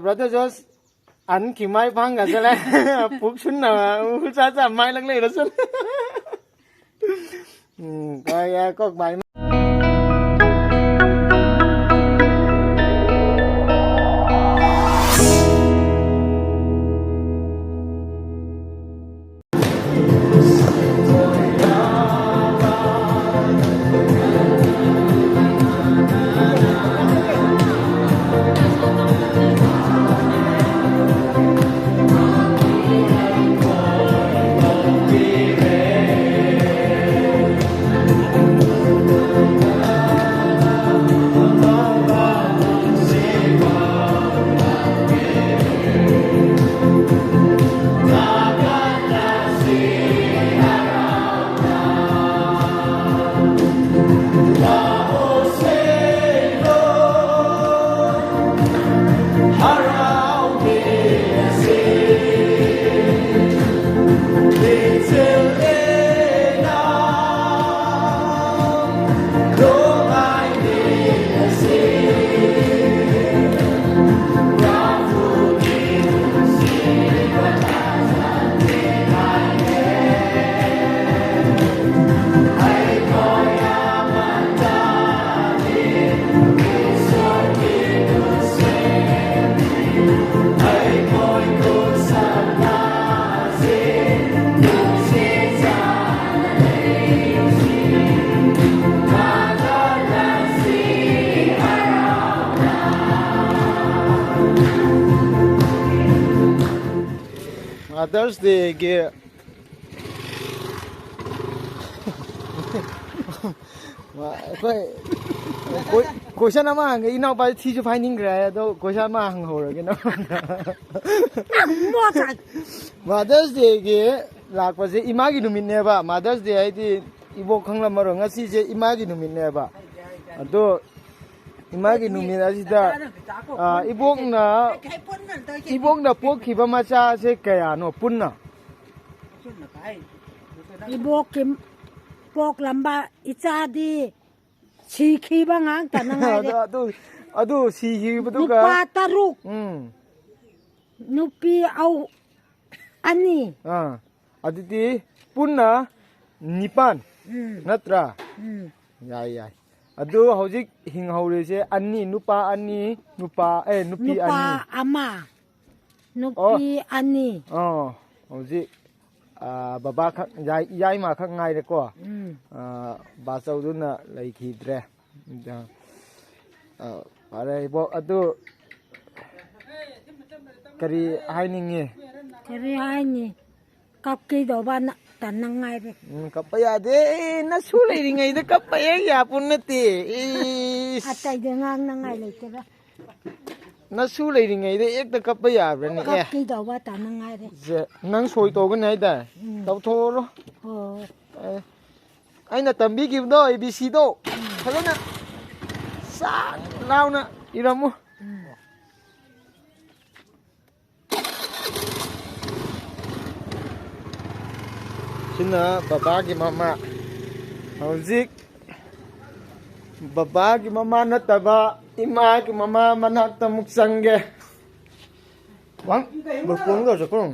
brother Josh อันขี่ไม้พังกันซะแล้วปุ๊กชุนน่ะอุตส่าห์จับไม้ลักเล่แล้วซุก็แย่ก็ใบMother's Day เกว่าကိုရှာနာမငိနောက်ပိုင်းတီချူဖိုင်းနင်းကြရတော့ကိုရှာမဟန်ဟိုရကနော်Mother's Day เกလာကစေအီမာဂီနူမီနေပါ Mother's Day အိဒီအီဘိုခန်းလာမရောငါစီချေအီမာဂီနူမီနေပါတော့အီမာဂီနူမီလာစီတာအီဘိုနာပိုခိဘမချာစေကရနော်ပုန်နာอีโบกิมปอกลำบาอิจาดีชีคีบางางตันงไงเด้อดูชีคีบตุกะนุปาตารุกนุปีเอาอันนี้อดิติปุนนะนิปานนัตรายายอดูเฮาจิหิงเฮาเรเซอันนี้นุปาอันนี้นุปานุปีอันนี้นุปาอามานุปีอันนี้เฮาจิบาบาคักยายมาคักง่ายเด้อกว่าบาซาวดุนะไลคีเดรอะไรบ่อดูกะรีไฮนิงกะรีไฮนี่กับกีดอบานตันงไงเด้กับปะยาเดนะชูเลยริงไงเด้กับปะยาปุนติอะไตเดงางนงไงเลยเด้นะชูเลยริงไงเด้เอกตะกับปะยาเบรนี่กับกีดอบาตันงไงเด้นังสวยโตกันไหนได้ตาวโทโรไอ้น่ะตัมบีกิมโด ABC โตพะละนะสาลาวนะอีรามุชินะบาบากิมาม่าเฮาซิกบาบากิมาม่านะตะบะอิมากิมาม่ามันหักตะมุกสังเกวังบ่ปงก็จะกง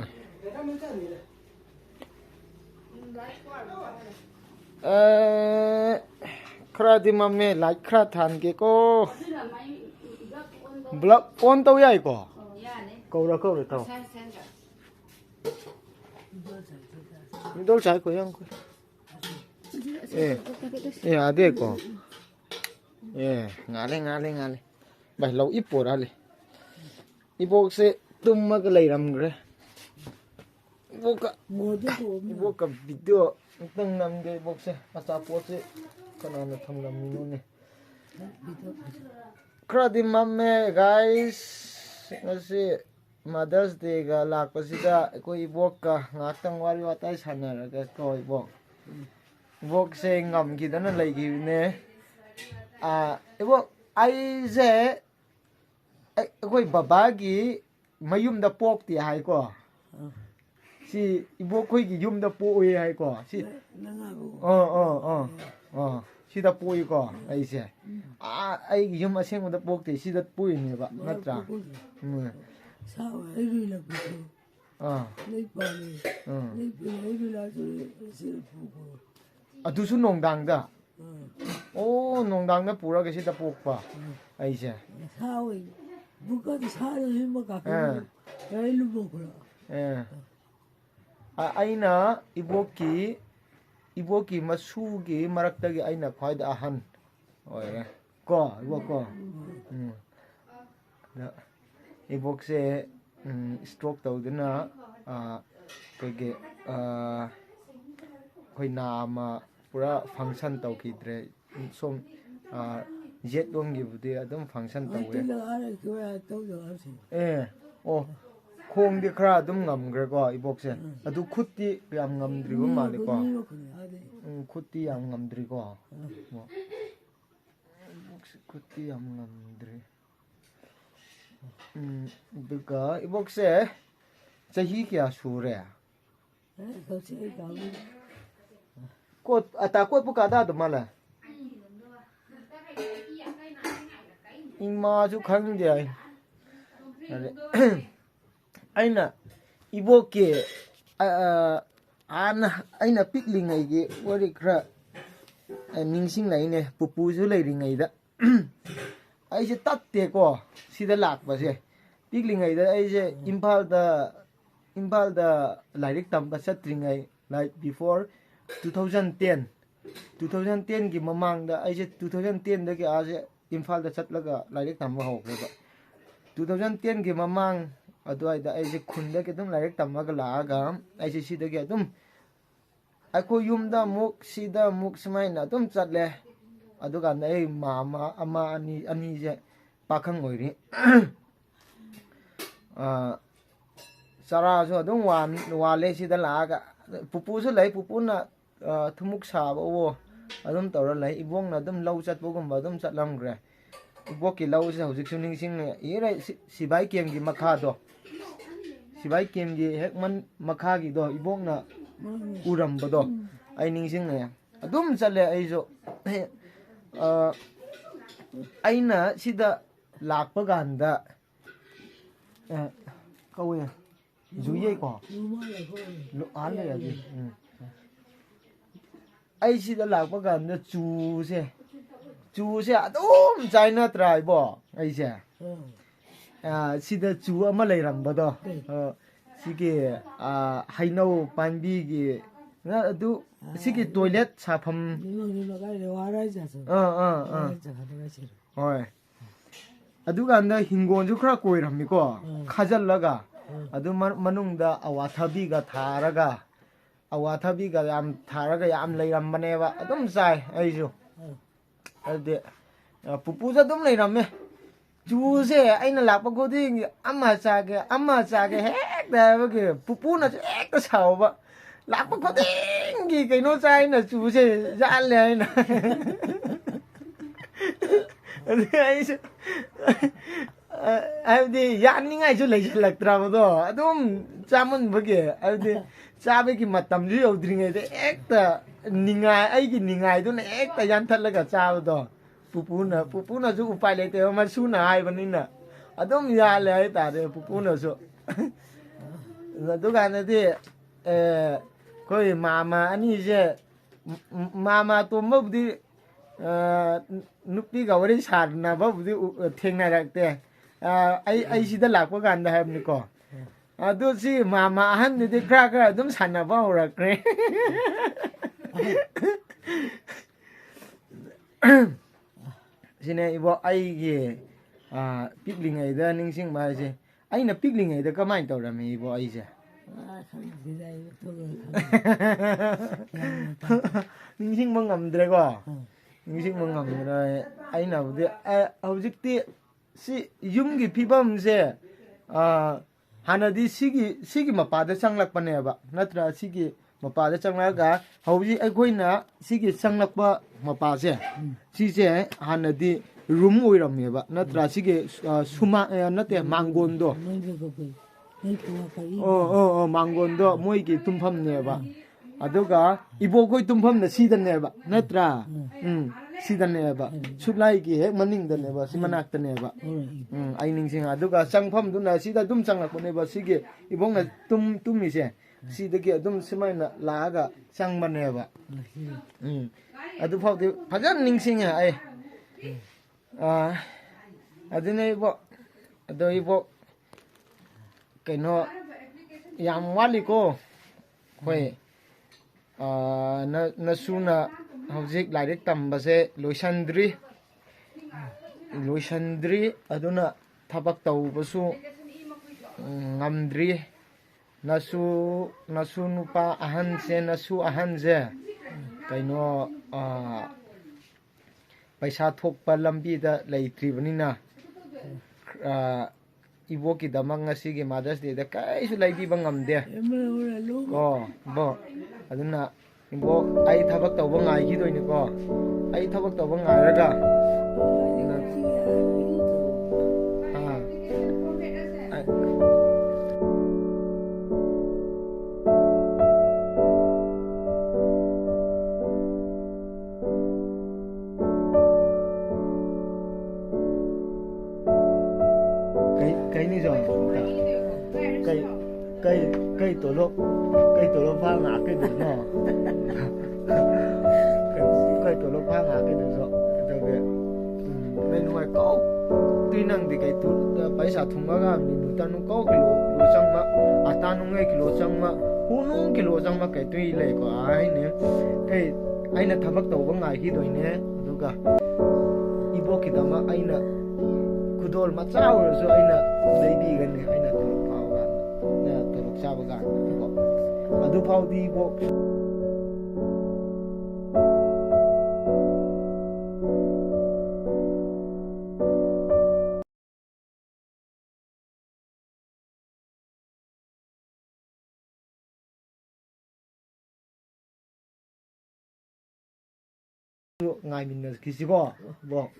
คราดิมาเมไลคราทานเกโกบล็อกออนตัวใหญ่ก็ก็ระก็ระตัวนี่ดูใช้ก็ยังก็อาเด็กก็งาเลยไปเราอีปวดอะไรอีพวกเสตุ้มมาก็เลยรำเลยพวกกับวิดีโอตั้งนำเกย์บอกเสภาษาพูดเสขนาดทำนำนู่นนี่คราดิมัมเม่ guys นั่นสิ Mother's Day ก็หลักประสิทธิ์ก็อีบอกก็งัดตั้งวารีวัตไอชันน่ะแล้วก็อีบอกเสงำกินนั่นเลยกินเนี่ยอีบอกไอ้เจ้ก็อีบ้ากี่มายุ่มดับปอกที่หายก็สิอีบอกคุยกี่ยุ่มดับปอกหายก็สิสิดับปอกก็ไอ้เจ้ไอ้ยุ่มมาเช่นดับปอกที่สิดับปอกนี่ปะนัดจ้า sao ấy đi là cái gì อ่า lấy bà này อืม lấy bà ấy đi là tôi sẽ phụ cô อะดูซุนงดังดะ ừ. โอ้นงดังนะปูเราก็สิตะปุกป่ะไอ้เจ้ sao ấy bố có thì sao đấy mà cả cái ấy lúc bố là เออไอ้นะอีโบกีมาสู้กีมารักตะกีไอ้นะควายดะหันโอ้ยก็อีโบก็นะอีโบกเซสโตรกตาวดนะก็เกค่อยนามาปุระฟังก์ชันตาวกีเตรส้มเจ็ดดวงกีบุตรอะดุมฟังก์ชันตาวเอ tôi là ai tôi là tôi là gì โอ้โคงดิคราดุมงำกระก็อีบอกเซอะดูคุดติยามงำดริก็มาเลยก็คุดติยามงำดริก็คุดติยามงำดริดูก็อีบอกเซจะฮีกี่อาชูเรอะ เขาใช้กับ ก็อะตาก็ปุกาดาตุมาละอีมาจุคังเดียอะไรไอ้น่ะอีโบเกไอ้น่ะปิกลิงไงเกว่าดิครับนิ่งสิงไหลเนี่ยปูซุไหลริงไงดะไอ้จะตัดเตะก็สิได้หลักบ่เซปิกลิงไงดะไอ้จะอิมพาลดาไหลริกตำตะชัดริงไง like before 2010 ki mamang da ai je 2010 da ke a je imphal da chat laga lai rek tam ma hok le ba 2010 ki mamang adwai da ai je khun da ke dum lai rek tam ma ga la ga ai je si da ke dum ai ko yum da muk si da muk smai na dum chat le adu ga na ai mama ama ani je pakhang oi ri sara so dum wan le si da la ga pupu su lai pupu na thumuk sa ba wo adum tawra lai ibong na dum lau chat bogum ba dum chat lam gre ibok ki lau se hojik suning sing ne e rai sibai kem gi makha do sibai kem gi hek man makha gi do ibok na uram ba do ai ning sing ne adum chat le ai zo ai na sida lakpa ganda kawe juye ko lo ale ya ji ai si da lak pa gan na chu se adum China try bo ai se si da chu ama lai ram ba do si ke hainau panbi gi na adu si ke toilet sa pham nó cái điều hóa đấy giả sử hoi adu gan da hingon ju khra koi ram mi ko khajal laga adu manung da awathabi ga tharaga awathabi ga yam tharaga yam leiram maneba adum sai aisu ade pupu sa dum leiram me chu se aina lakpa ko ding amma cha ge hek da ba ge pupu na hek ta sao ba lakpa ko ding gi kai no sai na chu se ja le na ade aisu ade yan ni ngai chu lei lak tra ba do adum chamun ba ge ade chabe ki matam ju yodri ngai de ekta ningai ai ki ningai du na ekta yan thal laga chaw do pupu na ju upai le te ma su na ai ban ni na adum ya le ai ta de pupu na so na du ga na de koi mama ani je mama to ma bu di nupi ga wari sar na ba bu di theng na rak te ai si da lak pa gan da ham ni ko adu si mama han ni de kra dum sanna ba ora kre sine ibo ai ge pikling ai da ning sing ba je ai na pikling ai da ka mai taw ra mi ibo ai je ning sing bang ngam dre ko ning sing bang ngam dre ai na bu de hojik ti si yum gi phibam se hanadi sigi mapada changlak pane ba natra sigi mapada changlaga hauji aikoina sigi changlakpa mapa se si se hanadi room oiram me ba natra sigi suma nate mangondo mangondo moi gi tumpham ne ba aduga ibo koi tumpham na si dan ne ba natra si dan ne ba suplai ki hek maning dan ne ba si manak dan ne ba ai ning sing aduga changpham du na si da dum changlak ne ba si ge ibong na tum mi se si da ge dum simai na la ga chang ban ne ba adu phau de phajan ning sing ha ai adune ibo ado ibo kaino yam wali ko khoi na suna hojik lairik tamba se loisandri aduna thabak tawbasu ngamdri nasu nupa ahan se kaino paisa thokpa lambi da leitribanina ibo ki damang ngasi gi Mother's Day da kaisu laibi bangamde ko bo aduna ibo ai thabak tawba ngai gi doini ko ai thabak tawba ngai raga cái này rồi cây tổ lộc pha ngã cái đường nó cây tổ lộc pha ngã cái đường rồi cho về bên ngoài có tuy năng thì cái tụt bây giờ thùng ga mình nuôi ta nó có kilo sang mà ta nó nghe kilo sang mà hunung kilo sang mà cái tuy lấy có ai nè cái ai là thằng bắt đầu có ngày khi rồi nè đúng cả ibo kita mà ai là kudol macau so aina lady gan aina tulok pau gan na tulok sa bagan ko adu pau di bo ngai min kisi ko bo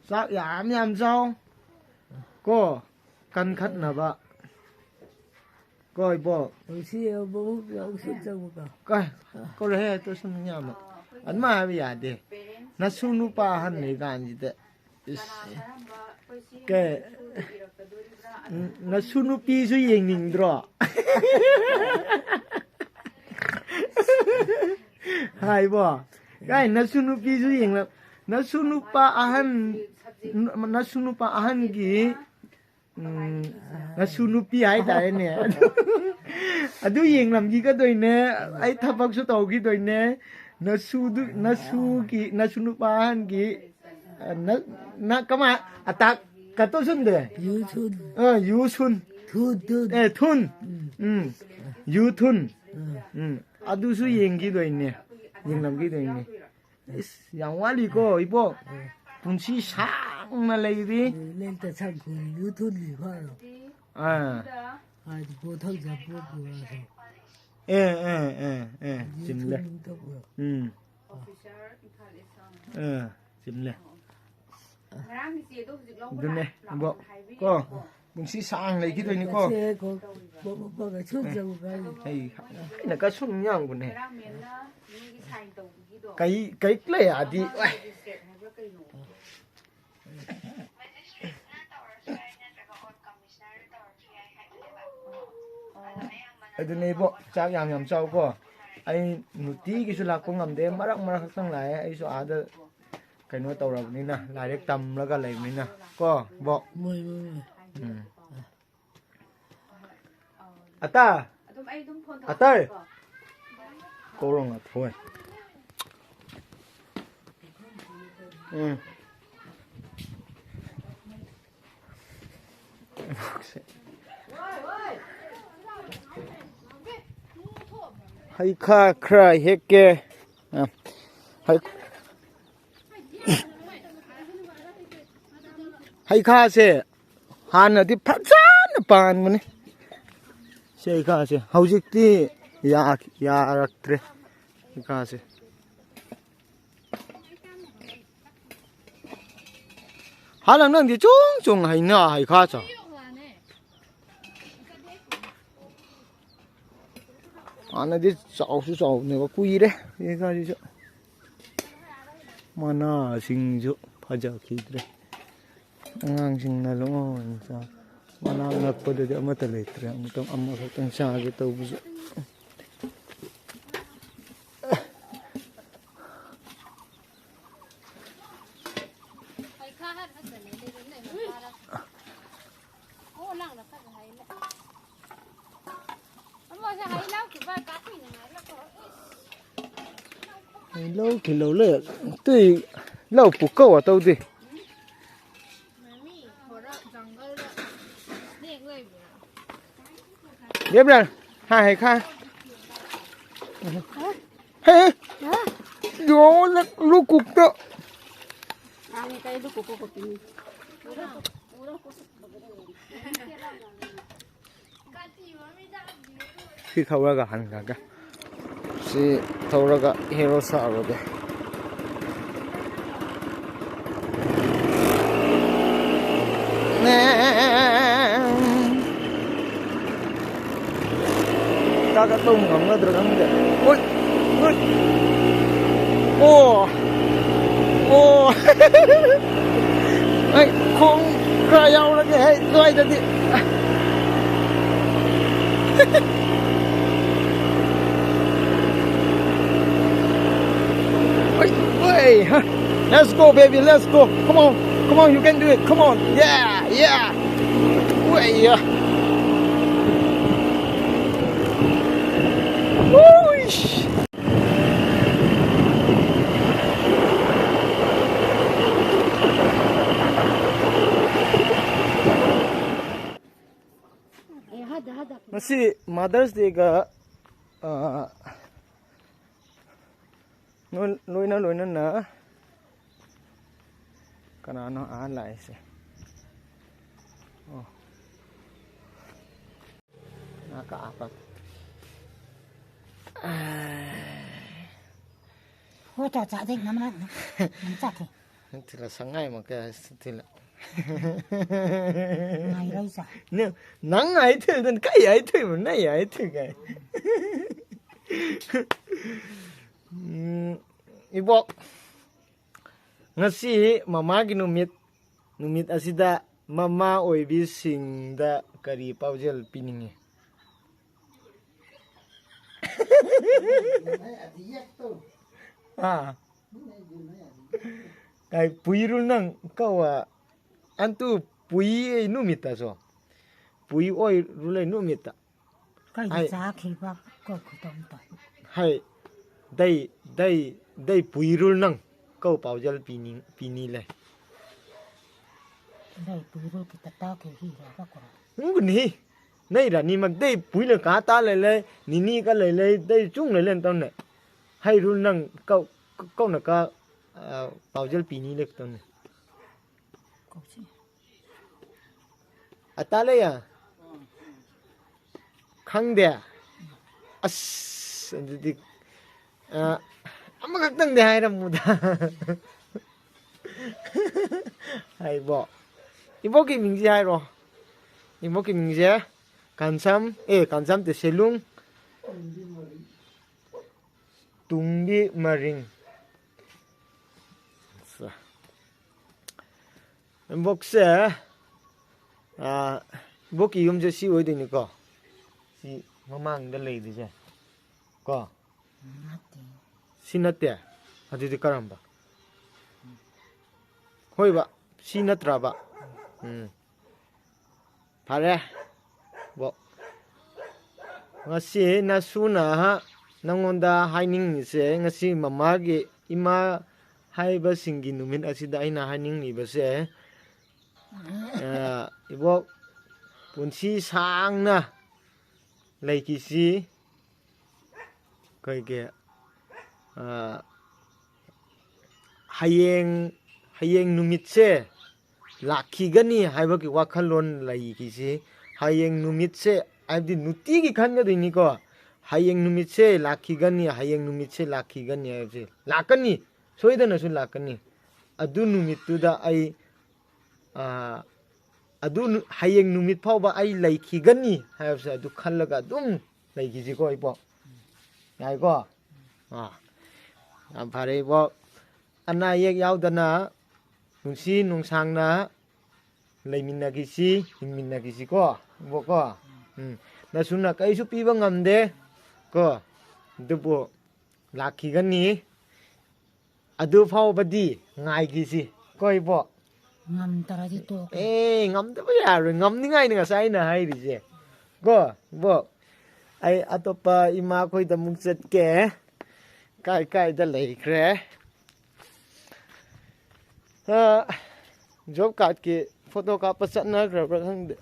sak yam sao ko kan khat na ba koi bo si bo su chang ba kai ko re to sun nyam an ma bi ya de na sunu pa han ne gan ji de ke na sunu pi su yeng ning dro hai bo kai na sunu pi su yeng la na sunu pa ahan gi na sunu pi ai da ne adu yeng lam gi ka doi ne ai thapak su taw gi doi ne na sunu pa ahan gi na kama atak ka to sun de yu sun thun yu thun adu su yeng gi doi ne yeng lam gi doi ne yang wali ko ibo punsi sang na leiri lên ta sang ku yu thun li pha ai bo thang ja bo bu chim le chim le dun ne bo ko punsi sang lei ki toi ni ko bo ga chu jang ga ai na ka sun nyang bu ne cáiเลยอ่ะดิไอ้ตัวนี้บ่จากยามเจ้าก็ไอ้หนูตีกิสุลักก็งำเด้มารักทั้งหลายไอ้สุอาดไก่นัวเต่าเรานี่นะลายเล็กตำแล้วก็อะไรนี่นะก็บ่อาตาก็ร้องอ่ะถ้วยให้ข้าใครเฮกเกให้ข้าเสหานะที่พัดซานปานมันนี่เสข้าเสเฮาจิกที่ยารักเตรให้ข้าเส하는 게 종종 하이나 하이 가자 안에디 싸우수 내가 꾸이래 얘가지죠 마나 싱주 파자 키드래 안강싱나 롱자 마나 nakpodede amata letre amutam amma khotang saage tawbuju lâu thì lâu lệ tùy lâu phụ câu ở đâu đi tiếp lên hai khai hey yo lu cục đó khi khâu ra cả hành cả si thâu ra cả hero sa rồi đấy ta tung ngắm nó được không vậy ôi ôi ô ô ấy không khai nhau nó cái hay coi cho đi ôi let's go baby let's go come on you can do it come on yeah ôi Masih Mother's Day ka loina na kanano alay se oh nakaapat Hỗ trợ trả thích lắm đấy. Nắm chặt thì. Thì là sáng ngày mà cái thì là Ngày đây sao? Nếu nắng ấy thì nên cái ấy thì mà này ấy thì cái. Ibu ngasi mama ki numit asida mama oibi singda kari paujal piningi. Kai puirul nang kawa antu pui numita so pui oi rulai numita Cái giá khi bác có tổng tổng hai dai puirul nang kau paujal pini le đây bữa rồi cái ta cái gì đó bác có ni nei ra ni mak dai pui le ka ta le ni ka le dai chung le len ton ne hai rul nang kau na ka paujal pini le ton ne có gì atale ya khangde as di amma kakdang de hai ramuda hai bo ibo ki mingji hai ro ibo ki mingji kansam te selung tungbi maring sa boxe boki yum je si oi de ni ko si mamang da lei de je ko sinate adidi karamba hoi ba sinatra ba phare bo ngasi na suna ha nangonda haining se ngasi mama gi ima haiba singi numin asida aina haining ni ba se ibo punsi sang na lei ki si kai ge hayeng numit se lakhi gani haiba ki wakhalon lai ki si hayeng numit se abdi nuti ki khan ga dini ko hayeng numit se lakhi gani hayeng numit se lakhi gani ase lakani soidana su lakani adu numit tu da ai adu hayeng numit phau ba ai lai ki gani haibsa adu khallaga dum lai ki ji ko ipo Ngai ko. Am phare bo anna yek yaudana nungsi nungsangna leiminna kisi hingminna kisi ko bo ko. Na sunna kaisu piba ngamde ko. Dubo lakhi gani adu phau badi ngai kisi koi bo. งำตราที่โต Ngam ta ba ya rồi ngam ni ngai ni ngasai na hai ri je. Ko bo ai atopa ima khoi da mung set ke kai da lei kre. Job card ke photo ka pasat na kra pra thang de.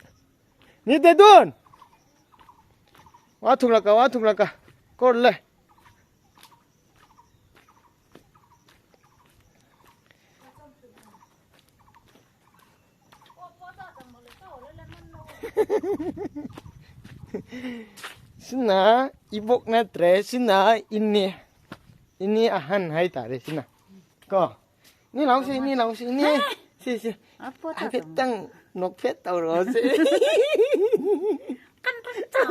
Ni de don. Wa thung la ka. Ko le. Sina ibok na tre sina ini ahan hai tare sina ko ni laung si ni si อ่ะพ่อ ai phet tang nok phet tau ro si กันพระเจ้า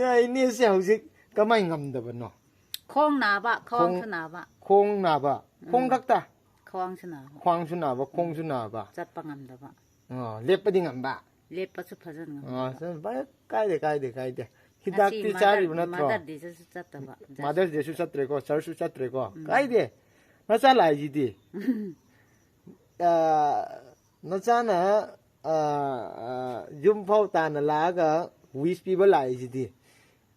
ya ini siao si ka mai ngam da ba no คองหนาบะคองสนาบะ khong na ba khong dak ta คองสนาบะ khwang su na ba khong su na ba จัดปังงำดะบะ lep pa ding ngam ba เล็บปัสสุพะจันงำ sa ba kai de hidak ti chari bu na มา tro ดัดดิจะจัดตะบะ Mother's Day su satre ko, sar su satre ko. Kai de. Nasa lai ji di. Nasa na yum phau ta na la ga wish people lai ji di.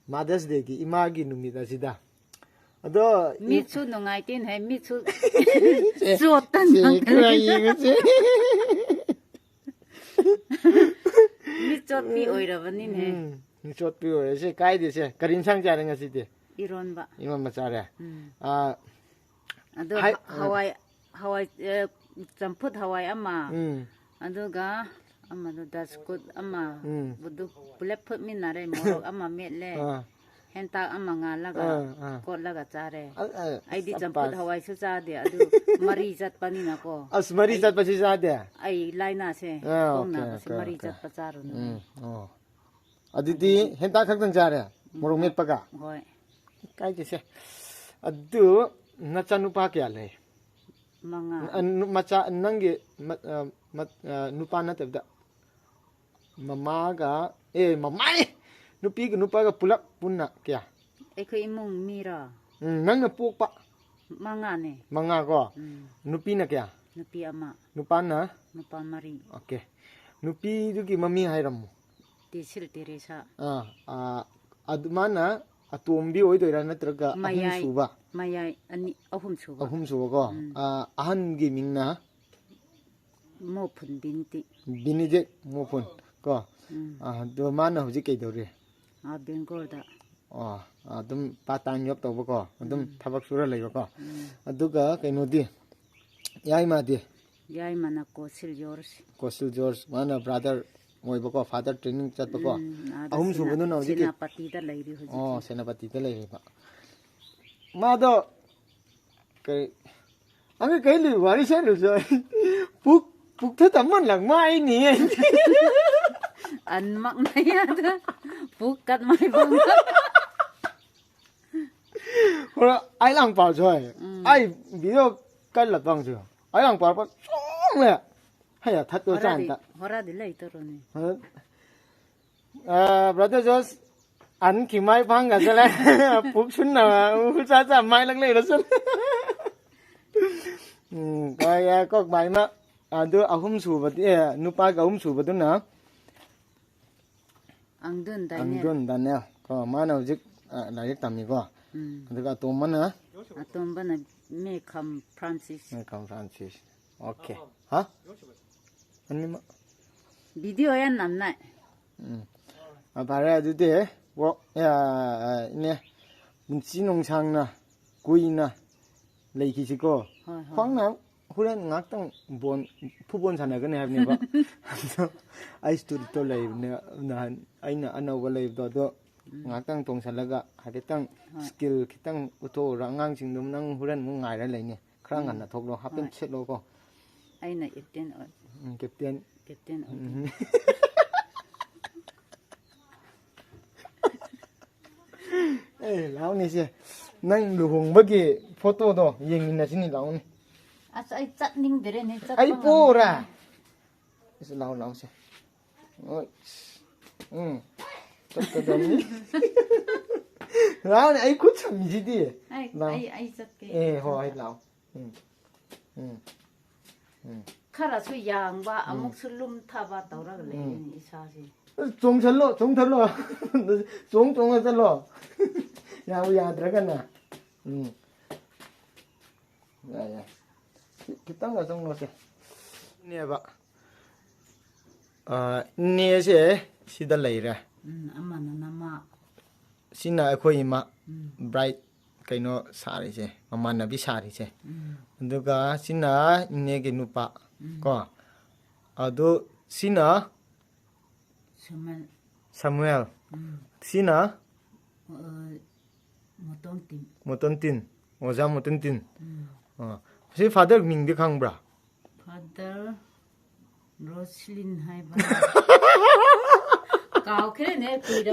Mother's Day ki ima gi numi da sida. Ado มีชุดนงไงตินให้มีชุดสวดตัน se krai yi se. มีจดพี่โอยระวันนี้เฮ Ni chot pi o se kai de se. Karin sang ja nga si di. อีรอนบะ Ima ma cha re. อันเดอฮาวายจำพุทธฮาวายอามาอันเดอกะอามาดัสกุดอามาบุดุปุเลพุทมินาเรมออามาเมดเลเห็นตาอามางานละกะกดละกะจาเรไอดิจำพุทธฮาวายสุจาเดอดูมารีจัดปานินะก็ Asmari sat pa si sa de. ไอไลนาเซคงนาสิมารีจัดปะจารุน Aditi henta khak tang ja re. Morong met pa ka. ห้อย Kai je se. Adu na chanu pa kya le. มังอ่ะ Macha nange nupa na tabda. Mama ga mamai. Nupi ga nupa ga pulak punna kya. ไอเคยมุงมีรา Nang na puk pa มังอ่ะเนี่ย manga ko. Nupi na kya. นปีอามา Nupa na. นปามารี Okay. Nupi du ki mami hairam mo. ติชิลติเรชา Adumana atombi oi doira natraga ahum suba. มายายอันนี้เอาหุ่มชูบะ Ahum suba ko. Ahan gi mingna โมพุนบินติ binije mopon ko. Do mana hoji kai dore. อาเบงโกดา Adum patan yop to ko. Adum thabak sura lai ko. Aduga kaino di. Yai ma di. ยายมันก็สิลยอร์ส Coastal George mana brother moi ko father training chat ko. Ahum suba no na hoji สิ ke. นาปฏิดาไลริฮจิ Senapati te lai ba. Ma do kai ang kai lu wari sa lu so. Puk tha tamman lang mai ni. อันมักนายาดปุกกัดไม่บัง Hora ai lang pa choi. Ai video kai la bang jo. Ai lang pa song le. Hai ya that to ฮอรา san ดิ ta. ฮอราดิไลตรนี่ Brother Jos an ki mai phang ga sala. Puk sun na u cha mai lang le la sun. Kai kok mai ma adu ahum su ba nupa ga ahum su ba tu na. อังดุนได Ang เนี่ย dun dan ya. Ko mana ujik direct tam ni ko. Aduga to mana อะตอมบันเมคัมฟรานซิส Kam Francis. Okay. Ha? Ani ma. วิดีโอยันนำไหน Apare adu de wo ya ne munchi nong chang na kui na lei ki si ko. ฮอย Khwang na hulen ngak tang bon phu bon sana ga ne ha ne ba. I stood to lei ne na ai na anau ba lei do ngak tang tong san la ga ha de tang skill kitang uto ra ngang sing dum nang hulen mu ngai ra lei ne khra ngan na thok lo ha pen chet lo ko ไอ้น่ะเอฟเตน captain เก็บเตน Adu นี่สินั่งลูหงเมื่อกี้โฟโต้ตัวยิงนี่สินี่เรานี่ ไอ้จัดนิ่งเดรนี่จัด ไอ้ปูระสิเราสิโอ้ยจับกระดมนี่เราเนี่ยไอ้คุดฉันมีดี ไอ้จัดเก พอให้เราข้าราชยังว่าอมุกสุลุมทบาตอระเลยอิชาสิ จงฉันโลจงฉันโลจงฉันโลยาวterkan na ya kita enggak jong lo sih ini apa ini sih sida lai ra amana nama sina akhoi ma bright kaino sari se mamana bi sari se aduga sina ine ge nupa ko adu sina Samuel sina Motontin Oza Motontin si father ming di khang bra father Roslyn hai ba kaw khre ne kuida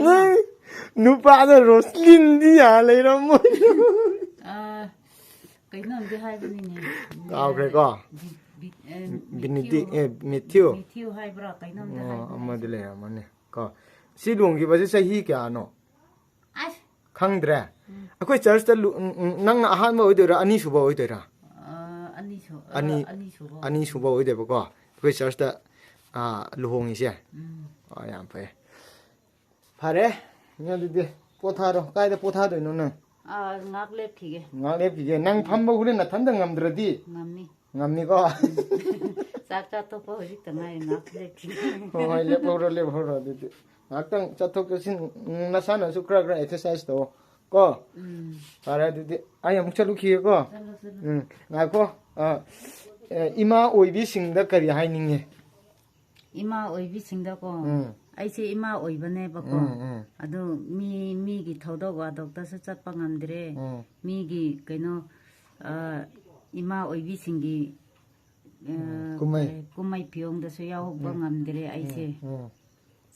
nupa da Roslyn di ya lai ra mo kai nam di hai bani ne kaw khre ko Matthew hai bra kai nam da hai amma de le amane ko si lung gi ba se sahi kya no ai khangdra akoi church ta nang ahan ma oidera ani suba oidera ani suba oide ba ko akoi church ta luhong ise yam phe phare nya de potharo kai da potha do no na ngak lep khige nang pham ba hulen na thanda ngamdradi ngamni ko sak cha to po ri ta ngai ngak lep khige hoi le phoro de ngakang chathok sin nasana su kra exercise to ko para de ayam chalu khi ko ngai ko ima oibi singda kari haininge ima oibi singda ko aise ima oibane ba ko adu mi gi thodog wa doctor sa chat pa ngamdre mi gi kaino ima oibi singi kumai pyong da so yaw ba ngamdre aise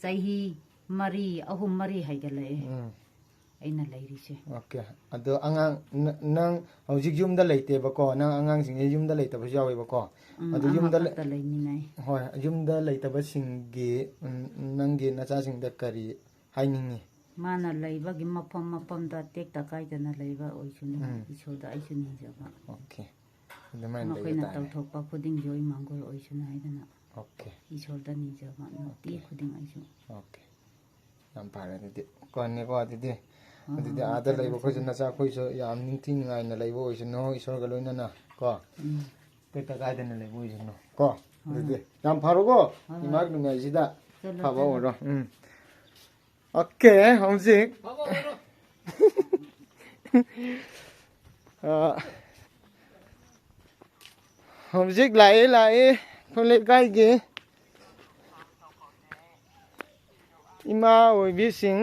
sahi mari ahum mari haigale aina lairise okay ado angang nang hojik yum da leite ba ko nang angang sing yum da leite ba yawe ba ko ado yum da leini nai hoi yum da leite ba sing gi nang gi na cha sing da kari hainingi mana leiba gi mapam da tek ta kai da na leiba oisuni isoda aisuni jaba okay the man da ita ta thok pa khuding joi mangol oisuni haidana okay isoda ni jaba no ti khuding aisu okay nam pare de kon ne ko de de ada leiba ko jna cha khoi so yam ning tin ngai na leiba oisno isor ga loina na ko tek ta kai da na leiba oisno ko de nam pharo ko imag nu ngai sida phaba oro okay homsik homsik lai khole kai ge ima oi bi sing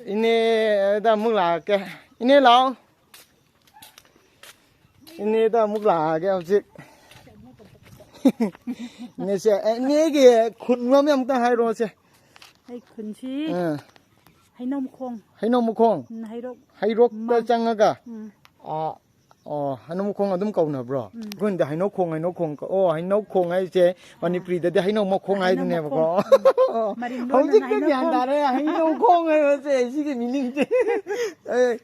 ine da muk la ke ine lao ine da muk la ke homsik ne se ne ge khun ngam yam ta hai ro se ให้คุณชี้ให้นมคง ให้นมคง ให้รกda changa hanum khong adum kauna bro gun da haino khong ko haino khong ai che pani pri da haino mo khong ai ne ba ko hong dik ke yan da re haino khong ai che si ke meaning che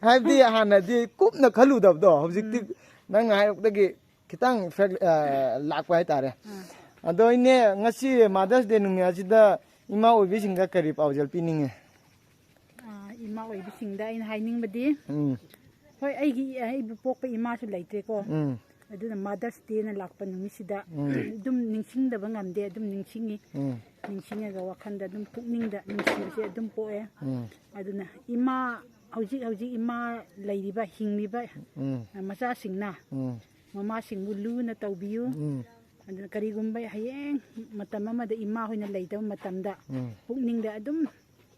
hai di hana di kup na khalu da do hong dik nang hai da ge kitang lak pai ta re ado ine ngasi mothers day nu mya ji da ima oi bi singa kari paujal pining e ima oi bi singda in haining badi hoi ai pokpa ima su leite ko aduna mothers day na lakpa numisida dum ningsing da bangamde dum ningsingi ningsinga wakhanda dum pukningda ningsingse dum poe aduna ima hauji ima leiriba hingliba macha singna mama singbu lu na tawbiu aduna karigumba hayeng matam amada ima hoina leidaba matamda pukningda adum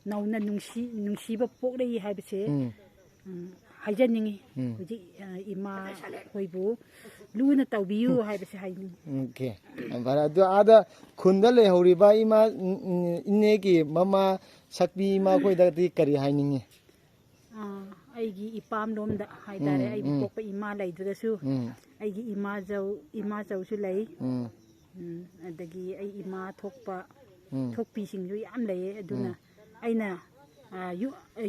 nauna nungsiba poklei haibse hajaningi hoji ima hoibu luna tawbiu haibse haini okay bara do ada khunda le horiba ima inne ki mama sakbi ma khoi da ti kari hainingi ꯑꯩꯒꯤ ꯏꯄꯥꯝ ꯂꯣꯝꯗ ꯍꯥꯏꯇꯥꯔꯦ ꯑꯩꯕꯨ ꯄꯣꯛꯄ ꯏꯃꯥ ꯂꯩꯗ꯭ꯔꯒꯁꯨ ꯑꯩꯒꯤ ꯏꯃꯥꯆꯧꯁꯨ ꯂꯩ ꯑꯗꯒꯤ ꯑꯩ ꯏꯃꯥ ꯊꯣꯛꯄꯤꯁꯤꯡꯁꯨ ꯌꯥꯝ ꯂꯩꯌꯦ ꯑꯗꯨꯅ ꯑꯩꯅ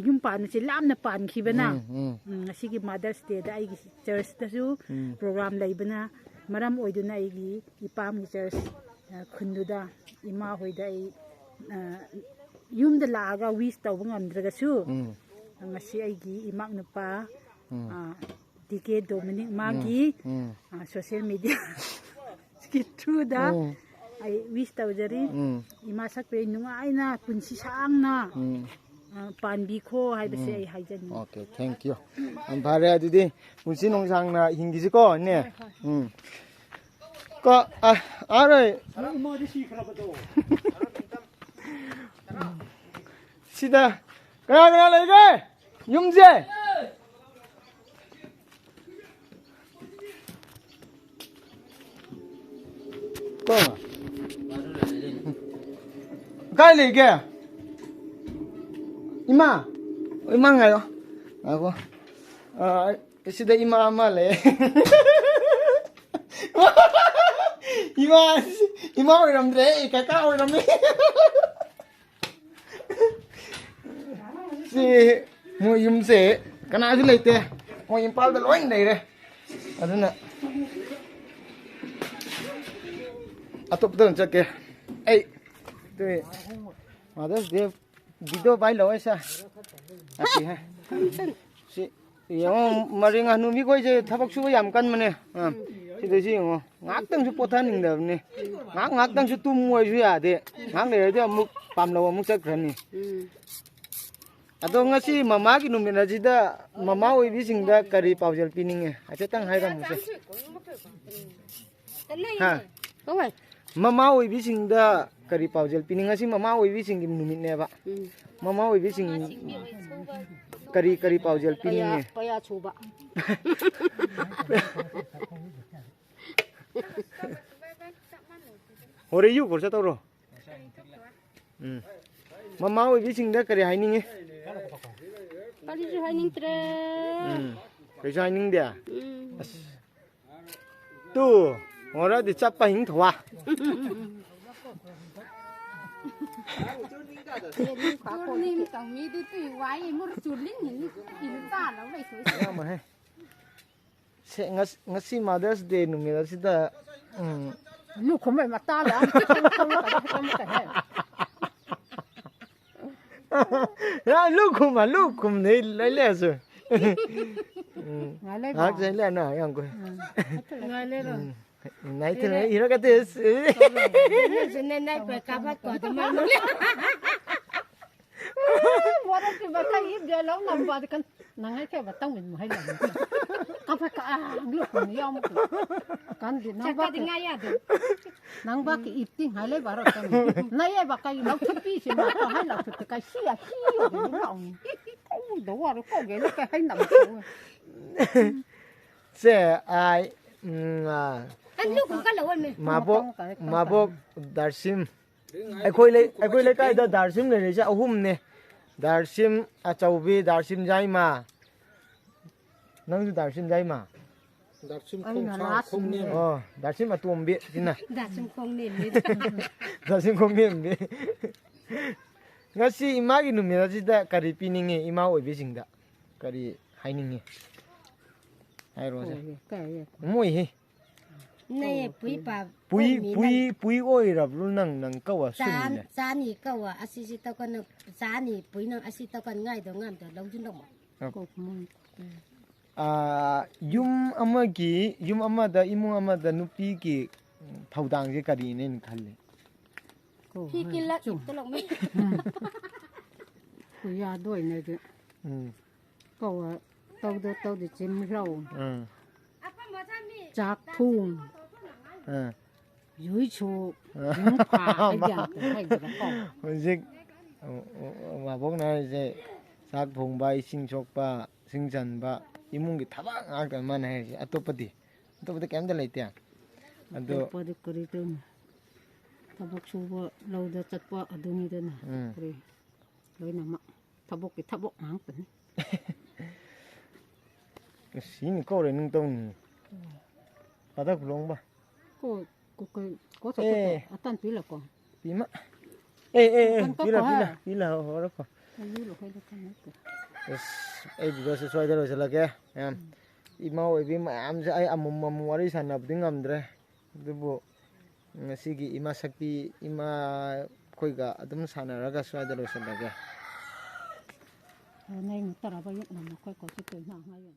ꯌꯨꯝ ꯄꯥꯟꯕꯁꯦ ꯂꯥꯞꯅ ꯄꯥꯟꯈꯤꯕꯅ ꯉꯁꯤꯒꯤ ꯃꯥꯗꯔꯁ ꯗꯦꯗ ꯑꯩꯒꯤ ꯆꯔꯆꯇꯁꯨ ꯄ꯭ꯔꯣꯒ꯭ꯔꯥꯝ ꯂꯩꯕꯅ ꯃꯔꯝ ꯑꯣꯏꯗꯨꯅ ꯑꯩꯒꯤ ꯏꯄꯥꯝꯒꯤ ꯆꯔꯆ ꯈꯨꯟꯗꯨꯗ ꯏꯃꯥ ꯍꯣꯏꯗ ꯑꯩ ꯌꯨꯝꯗ ꯂꯥꯛꯑꯒ ꯋꯤꯁ ꯇꯧꯕ ꯉꯝꯗ꯭ꯔꯒꯁꯨ ꯉꯁꯤ ꯑꯩꯒꯤ ꯏꯃꯥꯛ ꯅꯨꯄꯥ ꯗꯤꯀꯦ ꯗꯣꯃꯤꯅꯤꯛ ꯃꯥꯒꯤ ꯁꯣꯁꯤꯌꯦꯜ ꯃꯤꯗꯤꯌꯥꯒꯤ ꯊ꯭ꯔꯨꯗ ꯑꯩ ꯋꯤꯁ ꯇꯧꯖꯔꯤ ꯏꯃꯥ ꯁꯛꯄꯤꯔꯩ ꯅꯨꯡꯉꯥꯏꯅ ꯄꯨꯟꯁꯤ ꯁꯥꯡꯅ ꯄꯥꯟꯕꯤꯈꯣ ꯍꯥꯏꯕꯁꯦ ꯑꯩ ꯍꯥꯏꯖꯅꯤꯡꯉꯤ ꯑꯣꯀꯦ ꯊꯦꯡꯛ ꯌꯨ ꯌꯥꯝ ꯐꯔꯦ ꯑꯗꯨꯗꯤ ꯄꯨꯟꯁꯤ ꯅꯨꯡꯁꯥꯡꯅ ꯍꯤꯡꯈꯤꯁꯤꯀꯣ ꯏꯅꯦ ꯀꯣ ꯑꯥꯔꯣꯏ ꯁꯤꯗ ꯀꯅꯥ ꯂꯩꯒꯦ ꯌꯨꯝꯁꯦ ꯀꯥꯏ ꯂꯩꯒꯦ ꯏꯃꯥ ꯉꯥꯏꯌꯣ ꯉꯥꯏꯈꯣ ꯁꯤꯗ ꯏꯃꯥ ꯑꯃ ꯂꯩ 이마 오이람들에 까까 오이람네 시 뭐 임세 까나주 레이테 뭐 임팔다 로잉 레이레 아드나 아톱도 짝게 에이 네 마더스 데 비디오 바이 로에사 아시 해 시 영 마링아 누미 거이제 타박 수고 얌간 마네 시도지 뭐 ngakdang su pothaning da ne ngakdang su tum moi su ya de ngak le de amuk pamlo amuk chakran ni ado ngasi mama gi numena ji da mama oi bi sing da kari paujal pining e acha tang hai ram se ha oi mama oi bi sing da kari paujal pining ngasi mama oi bi sing gi numit ne ba mama oi bi sing kari paujal pining e paya chuba Ore yu korsa toro. Mama oi bi singda kare haining e. Kali ju haining tre. Kare haining dia. Tu, ora di chapa hing thwa. Nim tong mi du tu wai mu chu ling ni in ta lo lai sui. Ma he. Se ngasi Mother's Day numira sidaลูกผมไม่มาตาแล้วลูกคุมนี่เลยสิงักใจแล้วนะยังกูไหนถึงอีรกเตสไหนไปกับพักก่อนจะมาเลยว่าจะมาใครยิบเดียวแล้วนำบาดกันนั่งให้แค่ว่าต้องเป็นให้หลังกับพักลูกผมยอมกันดินั่งบ้านบ้านอีติ้งให้เลยบาร์กันนั่นไอ้บ้าใครเราทุบปีสิมาให้เราทุบใครชี้อยู่ในหลังโอ้เดี๋ยวว่าเราก็เกลี่ยให้หนังเสียไอ้ลูกก็เลยวันมาบอกดาร์ซิมไอ้คุยเลยใกล้ดาร์ซิมเลยจะเอาหุ่มเนี่ยดาร์ซิมอาจารย์บีดาร์ซิมใจมานั่งดูดาร์ซิมใจมาดาร์ซิมคงเนี่ยอ๋อดาร์ซิมมาตัวบีสินะดาร์ซิมคงเนี่ยดาร์ซิมคงเนี่ยบีงั้นสิอีมากินนุ่มเนี่ยจิตาการีปีนิงเงอีมาโอ้ยบีสิงดาการีไฮนิงเงไฮโรสมวยเฮนี่ปุยป่าปุยโอ้ยรับรู้นังก็ว่าสุดเลยจานี่ก็ว่าอาศิสิตะกันจานี่ปุยนังอาศิตะกันง่ายดงามแต่เราจุนดอกยุมอามาดาอิมุอามาดานุปีกีเท่าดังเจการีเนี่ยขันเลยพี่กินละจุตลกไหมคุยยาด้วยเนี่ยเด็กก็ว่าเต้าดิจิมเราจากทุ่งยุ้ยโชยุ้งผาไอ้อย่างให้เด็กก็มันสิว่าพวกนั้นจะจากทุ่งใบสิงชกปะสิงจันปะอิมุงกิทับอ่างกันมันให้อัตโปติแกมได้เลยเตียอัตโปติกรีตึงทับกชูว่าเราจะจัดว่าอดุนีเดินนะเลยนะมะทับกหางเป็น สีนี่ก็เลยนึงตรงนี้ปาตะกุลงบ่ ก็จะอัตันปีละก่อน ปีมะปีละโหแล้วก็ อายุลูกให้ได้กันนะ bigo se soy de los la que imau ibi ma am se ai amum wari sana buding amdre dubu ngasigi ima sakti ima khoiga adum sana raga soy de los la que nay ngutara ba yok na ko ko se ko na ha yo